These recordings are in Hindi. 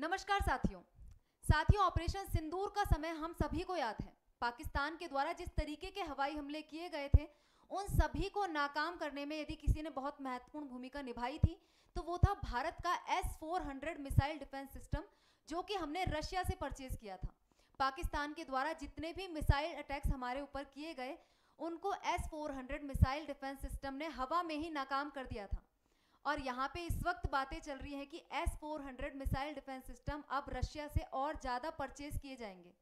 नमस्कार साथियों ऑपरेशन सिंदूर का समय हम सभी को याद है। पाकिस्तान के द्वारा जिस तरीके के हवाई हमले किए गए थे, उन सभी को नाकाम करने में यदि किसी ने बहुत महत्वपूर्ण भूमिका निभाई थी तो वो था भारत का S-400 मिसाइल डिफेंस सिस्टम, जो कि हमने रशिया से परचेज किया था। पाकिस्तान के द्वारा जितने भी मिसाइल अटैक्स हमारे ऊपर किए गए, उनको S-400 मिसाइल डिफेंस सिस्टम ने हवा में ही नाकाम कर दिया था। और यहाँ पे इस वक्त बातें चल रही हैं कि S-400 मिसाइल डिफेंस सिस्टम अब रशिया से और ज़्यादा परचेज किए जाएंगे।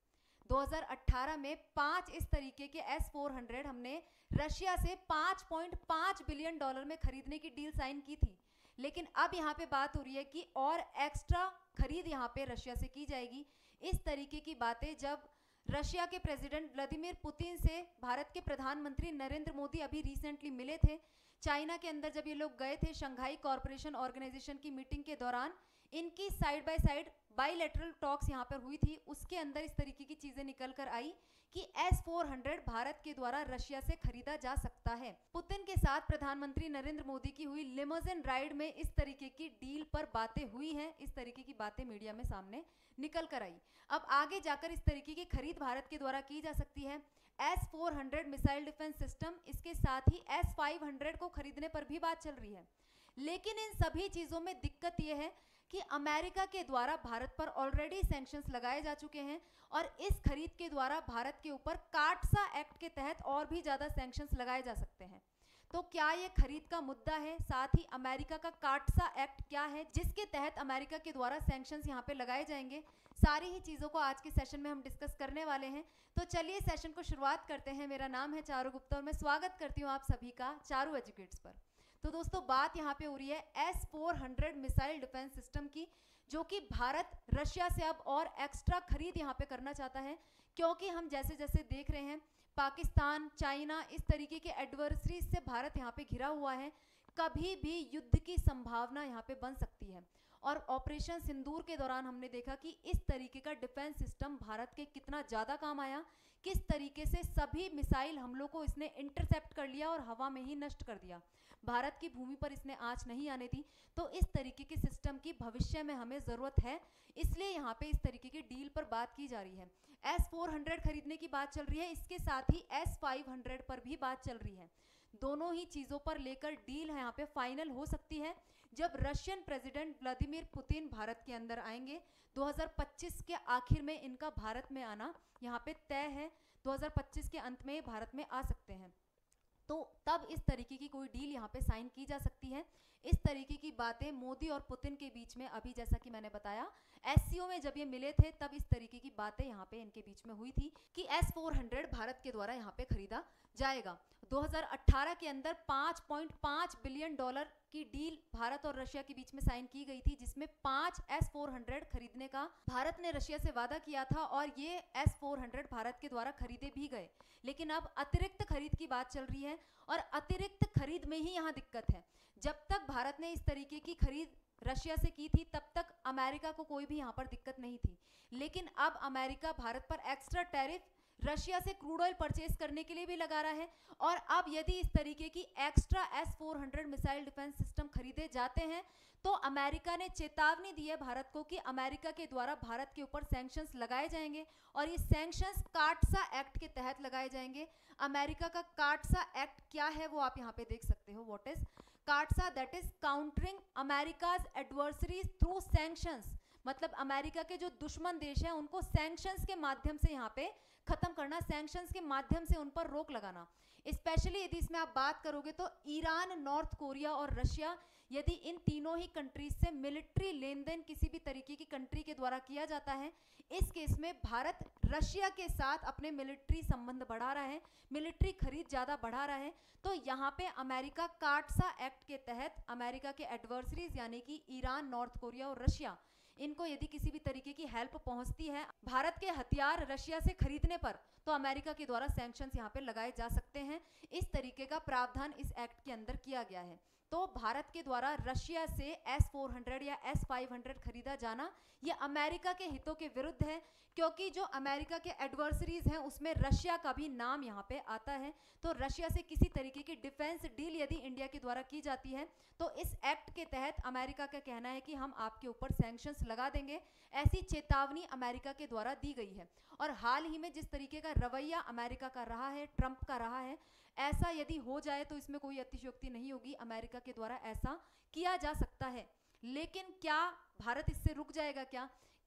2018 में 5 इस तरीके के S-400 हमने रशिया से $5.5 बिलियन में खरीदने की डील साइन की थी। लेकिन अब यहाँ पे बात हो रही है कि और एक्स्ट्रा खरीद यहाँ पे रशिया से की जाएगी। इस तरीके की बातें जब रशिया के प्रेसिडेंट व्लादिमीर पुतिन से भारत के प्रधानमंत्री नरेंद्र मोदी अभी रिसेंटली मिले थे, चाइना के अंदर जब ये लोग गए थे शंघाई कॉरपोरेशन ऑर्गेनाइजेशन की मीटिंग के दौरान, इनकी side by side bilateral talks यहाँ पर हुई थी। उसके अंदर इस तरीके की चीजें निकल कर आई कि S-400 भारत के द्वारा रशिया से खरीदा जा सकता है। पुतिन के साथ प्रधानमंत्री नरेंद्र मोदी की हुई लिमोजिन राइड में इस तरीके की डील पर बातें हुई हैं। इस तरीके की बातें मीडिया में सामने निकल कर आई। अब आगे जाकर इस तरीके की खरीद भारत के द्वारा की जा सकती है। S-400 मिसाइल डिफेंस सिस्टम, इसके साथ ही S-500 को खरीदने पर भी बात चल रही है। लेकिन इन सभी चीजों में दिक्कत यह है कि अमेरिका के द्वारा भारत पर ऑलरेडी सैंक्शंस लगाए जा चुके हैं और इस खरीद के द्वारा भारत के ऊपर काटसा एक्ट के तहत और भी ज्यादा सैंक्शंस लगाए जा सकते हैं। तो क्या ये खरीद का मुद्दा है? साथ ही अमेरिका का काटसा एक्ट क्या है जिसके तहत अमेरिका के द्वारा सैंक्शंस यहाँ पे लगाए जाएंगे? सारी ही चीज़ों को आज के सेशन में हम डिस्कस करने वाले हैं। तो चलिए सेशन को शुरुआत करते हैं। मेरा नाम है चारू गुप्ता और मैं स्वागत करती हूँ आप सभी का चारू एजुकेट्स पर। तो दोस्तों, बात यहाँ पे हो रही है S-400 मिसाइल डिफेंस सिस्टम की, जो कि भारत रशिया से अब और एक्स्ट्रा खरीद यहाँ पे करना चाहता है, क्योंकि हम जैसे जैसे देख रहे हैं पाकिस्तान, चाइना, इस तरीके के एडवर्सरीज से भारत यहाँ पे घिरा हुआ है। कभी भी युद्ध की संभावना यहाँ पे बन सकती है। और ऑपरेशन सिंदूर के दौरान हमने देखा कि इस तरीके का डिफेंस सिस्टम भारत के कितना ज़्यादा काम आया, किस तरीके से सभी मिसाइल हमलों को इसने इंटरसेप्ट कर लिया और हवा में ही नष्ट कर दिया। भारत की भूमि पर इसने आंच नहीं आने दी। तो इस तरीके के सिस्टम की भविष्य में हमें ज़रूरत है, इसलिए यहाँ पे इस तरीके की डील पर बात की जा रही है। S-400 खरीदने की बात चल रही है, इसके साथ ही S-500 पर भी बात चल रही है। दोनों ही चीज़ों पर लेकर डील यहाँ पे फाइनल हो सकती है जब Russian president Vladimir Putin Bharat के अंदर आएंगे। 2025 के आखिर में इनका भारत में आना यहाँ पे तय है। 2025 के अंत में भारत में आ सकते हैं, तो तब इस तरीके की कोई डील यहाँ पे साइन की जा सकती है। इस तरीके की बातें मोदी और पुतिन के बीच में, अभी जैसा कि मैंने बताया, SCO में जब ये मिले थे तब इस तरीके की बातें यहाँ पे इनके बीच में हुई थी कि S-400 भारत के द्वारा यहाँ पे खरीदा जाएगा। 2018 के अंदर $5.5 बिलियन की डील भारत और रशिया के बीच में साइन की गई थी, जिसमें 5 S-400 खरीदने का भारत ने रशिया से वादा किया था और ये S-400 भारत के द्वारा खरीदे भी गए। लेकिन अब अतिरिक्त खरीद की बात चल रही है और अतिरिक्त खरीद में ही यहाँ दिक्कत है। जब तक भारत ने इस तरीके की खरीद रशिया से की थी तब तक अमेरिका को कोई भी यहाँ पर दिक्कत नहीं थी। लेकिन अब अमेरिका भारत पर एक्स्ट्रा टैरिफ रशिया से क्रूड ऑयल परचेज करने के लिए भी लगा रहा है। और अब यदि इस तरीके की extra S-400 missile defence system खरीदे जाते हैं तो अमेरिका ने चेतावनी दी है भारत को कि अमेरिका के द्वारा भारत के ऊपर सैंक्शंस लगाए जाएंगे और ये सैंक्शंस काटसा एक्ट के तहत लगाए जाएंगे। अमेरिका का काटसा एक्ट क्या है वो आप यहाँ पे देख सकते हो। What is CAATSA? That is countering America's adversaries through sanctions. मतलब अमेरिका के जो दुश्मन देश हैं उनको सैंक्शंस के माध्यम से यहाँ पे खत्म करना, सैंक्शंस के माध्यम से उन पर रोक लगाना। स्पेशली यदि इसमें आप बात करोगे तो ईरान, नॉर्थ कोरिया और रशिया, यदि इन तीनों ही कंट्रीज से मिलिट्री लेन देन किसी भी तरीके की कंट्री के द्वारा किया जाता है, इस केस में भारत रशिया के साथ अपने मिलिट्री संबंध बढ़ा रहा है, मिलिट्री खरीद ज़्यादा बढ़ा रहा है। तो यहाँ पे अमेरिका काटसा एक्ट के तहत अमेरिका के एडवर्सरीज यानी कि ईरान, नॉर्थ कोरिया और रशिया, इनको यदि किसी भी तरीके की हेल्प पहुंचती है भारत के हथियार रशिया से खरीदने पर, तो अमेरिका के द्वारा सैंक्शंस यहाँ पे लगाए जा सकते हैं। इस तरीके का प्रावधान इस एक्ट के अंदर किया गया है। तो भारत के द्वारा रशिया से S-400 या S-500 खरीदा जाना ये अमेरिका के हितों के विरुद्ध है, क्योंकि जो अमेरिका के एडवर्सरीज हैं उसमें रशिया का भी नाम यहाँ पे आता है। तो रशिया से किसी तरीके की डिफेंस डील यदि इंडिया के द्वारा की जाती है तो इस एक्ट के तहत अमेरिका का कहना है कि हम आपके ऊपर सैंक्शंस लगा देंगे, ऐसी चेतावनी अमेरिका के द्वारा दी गई है। और हाल ही में जिस तरीके का रवैया अमेरिका का रहा है, ट्रंप का रहा है, ऐसा यदि हो जाए तो इसमें कोई अतिशयोक्ति नहीं होगी, अमेरिका के द्वारा ऐसा किया जा सकता है। लेकिन क्या भारत इससे रुक जाएगा?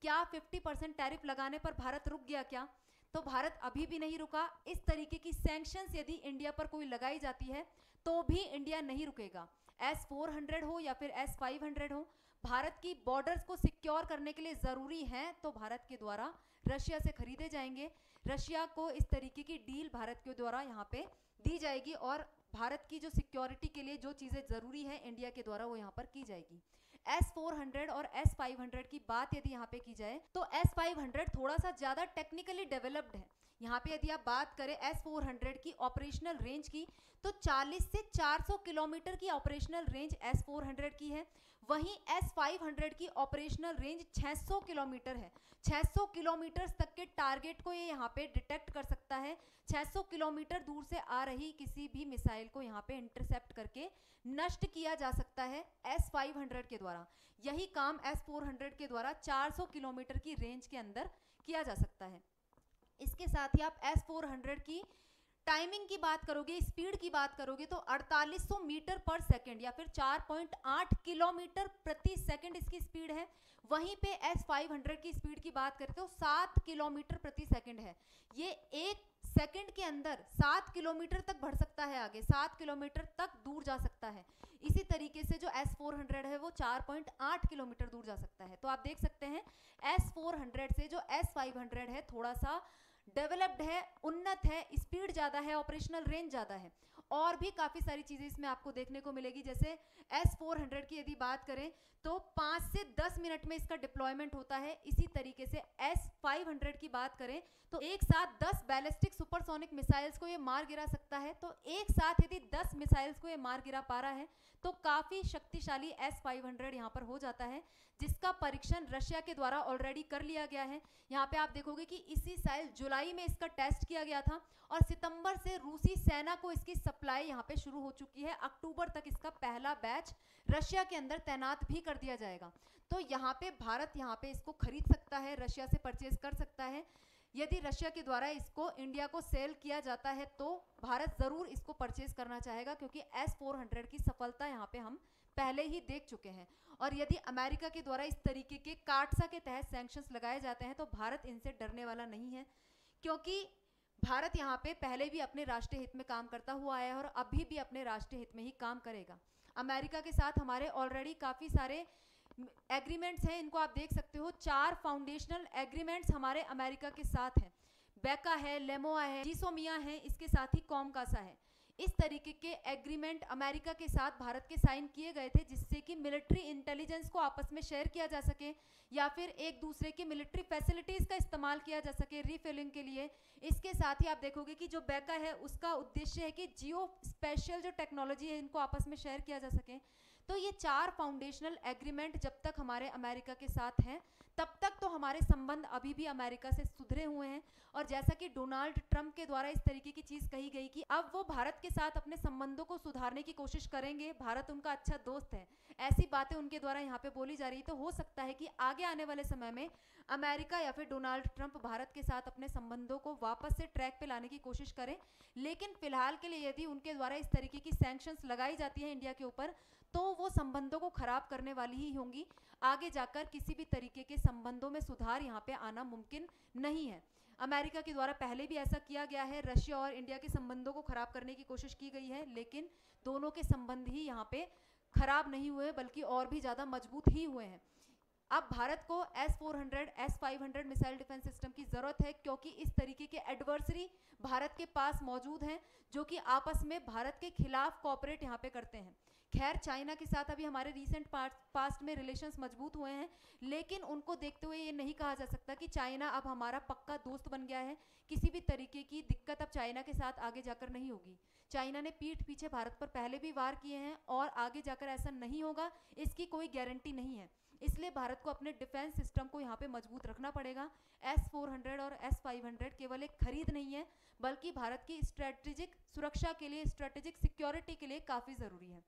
क्या 50% टैरिफ लगाने पर भारत रुक गया क्या? तो भारत अभी भी नहीं रुका। इस तरीके की सैंक्शंस यदि इंडिया पर कोई लगाई जाती है तो भी इंडिया नहीं रुकेगा। S-400 हो या फिर S-500 हो, भारत की बॉर्डर्स को सिक्योर करने के लिए जरूरी है तो भारत के द्वारा रशिया से खरीदे जाएंगे। रशिया को इस तरीके की डील भारत के द्वारा यहाँ पे दी जाएगी और भारत की जो सिक्योरिटी के लिए जो चीजें जरूरी है इंडिया के द्वारा वो यहाँ पर की जाएगी। S-400 और S-500 की बात यदि यहाँ पे की जाए तो S-500 थोड़ा सा ज्यादा टेक्निकली डेवलप्ड है। यहाँ पे यदि आप बात करें S-400 की ऑपरेशनल रेंज की तो 40 से 400 किलोमीटर की ऑपरेशनल रेंज S-400 की है, वहीं S-500 की ऑपरेशनल रेंज 600 किलोमीटर है। 600 किलोमीटर तक के टारगेट को ये यहाँ पे डिटेक्ट कर सकता है। 600 किलोमीटर दूर से आ रही किसी भी मिसाइल को यहाँ पे इंटरसेप्ट करके नष्ट किया जा सकता है S-500 के द्वारा। यही काम S-400 के द्वारा 400 किलोमीटर की रेंज के अंदर किया जा सकता है। इसके साथ ही आप S-400 की टाइमिंग की बात करोगे, स्पीड की बात करोगे तो 4800 मीटर पर सेकंड या फिर 4.8 किलोमीटर प्रति सेकंड इसकी स्पीड है। वहीं पे S-500 की स्पीड की बात करें तो 7 किलोमीटर प्रति सेकंड है। ये एक सेकंड के अंदर 7 किलोमीटर तक बढ़ सकता है, आगे 7 किलोमीटर तक दूर जा सकता है। इसी तरीके से जो S-400 है वो 4.8 किलोमीटर दूर जा सकता है। तो आप देख सकते हैं S-400 से जो S-500 है थोड़ा सा डेवलप्ड है, उन्नत है, स्पीड ज़्यादा है, ऑपरेशनल रेंज ज़्यादा है। और भी काफ़ी सारी चीज़ें इसमें आपको देखने को मिलेगी। जैसे S-400 की यदि बात करें तो 5 से 10 मिनट में इसका डिप्लॉयमेंट होता है। इसी तरीके से S-500 की बात करें तो एक साथ 10 बैलिस्टिक सुपरसोनिक मिसाइल्स को ये मार गिरा सकता है। तो एक साथ यदि 10 मिसाइल्स को ये मार गिरा पा रहा है तो काफ़ी शक्तिशाली S-500 यहाँ पर हो जाता है, जिसका परीक्षण रशिया के द्वारा ऑलरेडी कर लिया गया है। यहाँ पे आप देखोगे कि इसी साल जुलाई में इसका टेस्ट किया गया था और सितंबर से रूसी सेना को इसकी सप्लाई यहाँ पे शुरू हो चुकी है। अक्टूबर तक इसका पहला बैच रशिया के अंदर तैनात भी कर दिया जाएगा। तो यहाँ पे भारत यहाँ पे इसको खरीद सकता है, रशिया से परचेज कर सकता है। यदि रशिया के द्वारा इसको इंडिया को सेल किया जाता है तो भारत ज़रूर इसको परचेज करना चाहेगा, क्योंकि S-400 की सफलता यहाँ पे हम पहले ही देख चुके हैं। और यदि अमेरिका के द्वारा इस तरीके के काटसा के तहत सैंक्शंस लगाए जाते हैं तो भारत इनसे डरने वाला नहीं है, क्योंकि भारत यहाँ पे पहले भी अपने राष्ट्रीय हित में काम करता हुआ आया है और अभी भी अपने राष्ट्रीय हित में ही काम करेगा। अमेरिका के साथ हमारे ऑलरेडी काफ़ी सारे एग्रीमेंट्स हैं, इनको आप देख सकते हो। 4 फाउंडेशनल एग्रीमेंट्स हमारे अमेरिका के साथ हैं। बेका है, लेमोआ है, जीसोमिया है, इसके साथ ही कॉमकासा है। इस तरीके के एग्रीमेंट अमेरिका के साथ भारत के साइन किए गए थे, जिससे कि मिलिट्री इंटेलिजेंस को आपस में शेयर किया जा सके या फिर एक दूसरे की मिलिट्री फैसिलिटीज़ का इस्तेमाल किया जा सके रीफिलिंग के लिए। इसके साथ ही आप देखोगे कि जो बेका है उसका उद्देश्य है कि जियो स्पेशल जो टेक्नोलॉजी है इनको आपस में शेयर किया जा सके। तो ये 4 फाउंडेशनल एग्रीमेंट जब तक हमारे अमेरिका के साथ हैं तब तक तो हमारे संबंध अभी भी अमेरिका से सुधरे हुए हैं। और जैसा कि डोनाल्ड ट्रंप के द्वारा इस तरीके की चीज़ कही गई कि अब वो भारत के साथ अपने संबंधों को सुधारने की कोशिश करेंगे, भारत उनका अच्छा दोस्त है, ऐसी बातें उनके द्वारा यहाँ पे बोली जा रही। तो हो सकता है कि आगे आने वाले समय में अमेरिका या फिर डोनाल्ड ट्रंप भारत के साथ अपने संबंधों को वापस से ट्रैक पे लाने की कोशिश करें। लेकिन फिलहाल के लिए यदि उनके द्वारा इस तरीके की सैंक्शंस लगाई जाती है इंडिया के ऊपर तो वो संबंधों को खराब करने वाली ही होंगी। आगे जाकर किसी भी तरीके के संबंधों में सुधार यहाँ पे आना मुमकिन नहीं है। अमेरिका के द्वारा पहले भी ऐसा किया गया है, रशिया और इंडिया के संबंधों को खराब करने की कोशिश की गई है, लेकिन दोनों के संबंध ही यहाँ पे खराब नहीं हुए बल्कि और भी ज़्यादा मजबूत ही हुए हैं। अब भारत को S-400, S-500 missile defence system की ज़रूरत है, क्योंकि इस तरीके के एडवर्सरी भारत के पास मौजूद हैं जो कि आपस में भारत के खिलाफ कोऑपरेट यहाँ पे करते हैं। खैर चाइना के साथ अभी हमारे रीसेंट पास्ट में रिलेशंस मजबूत हुए हैं, लेकिन उनको देखते हुए ये नहीं कहा जा सकता कि चाइना अब हमारा पक्का दोस्त बन गया है। किसी भी तरीके की दिक्कत अब चाइना के साथ आगे जाकर नहीं होगी। चाइना ने पीठ पीछे भारत पर पहले भी वार किए हैं और आगे जाकर ऐसा नहीं होगा, इसकी कोई गारंटी नहीं है। इसलिए भारत को अपने डिफेंस सिस्टम को यहाँ पे मजबूत रखना पड़ेगा। S-400 और S-500 केवल एक खरीद नहीं है, बल्कि भारत की स्ट्रेटेजिक सुरक्षा के लिए, स्ट्रेटेजिक सिक्योरिटी के लिए काफ़ी ज़रूरी है।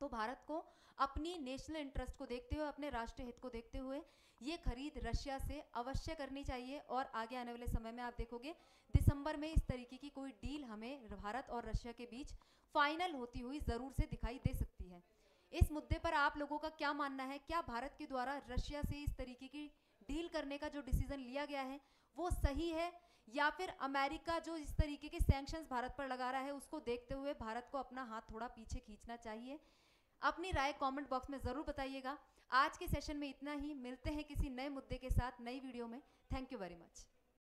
तो भारत को अपनी नेशनल इंटरेस्ट को देखते हुए, अपने राष्ट्रीय हित को देखते हुए ये खरीद रशिया से अवश्य करनी चाहिए। और आगे आने वाले समय में आप देखोगे दिसंबर में इस तरीके की कोई डील हमें भारत और रशिया के बीच फाइनल होती हुई ज़रूर से दिखाई दे सकती है। इस मुद्दे पर आप लोगों का क्या मानना है? क्या भारत के द्वारा रशिया से इस तरीके की डील करने का जो डिसीजन लिया गया है वो सही है, या फिर अमेरिका जो इस तरीके के सैंक्शंस भारत पर लगा रहा है उसको देखते हुए भारत को अपना हाथ थोड़ा पीछे खींचना चाहिए? अपनी राय कमेंट बॉक्स में ज़रूर बताइएगा। आज के सेशन में इतना ही, मिलते हैं किसी नए मुद्दे के साथ नई वीडियो में। Thank you very much.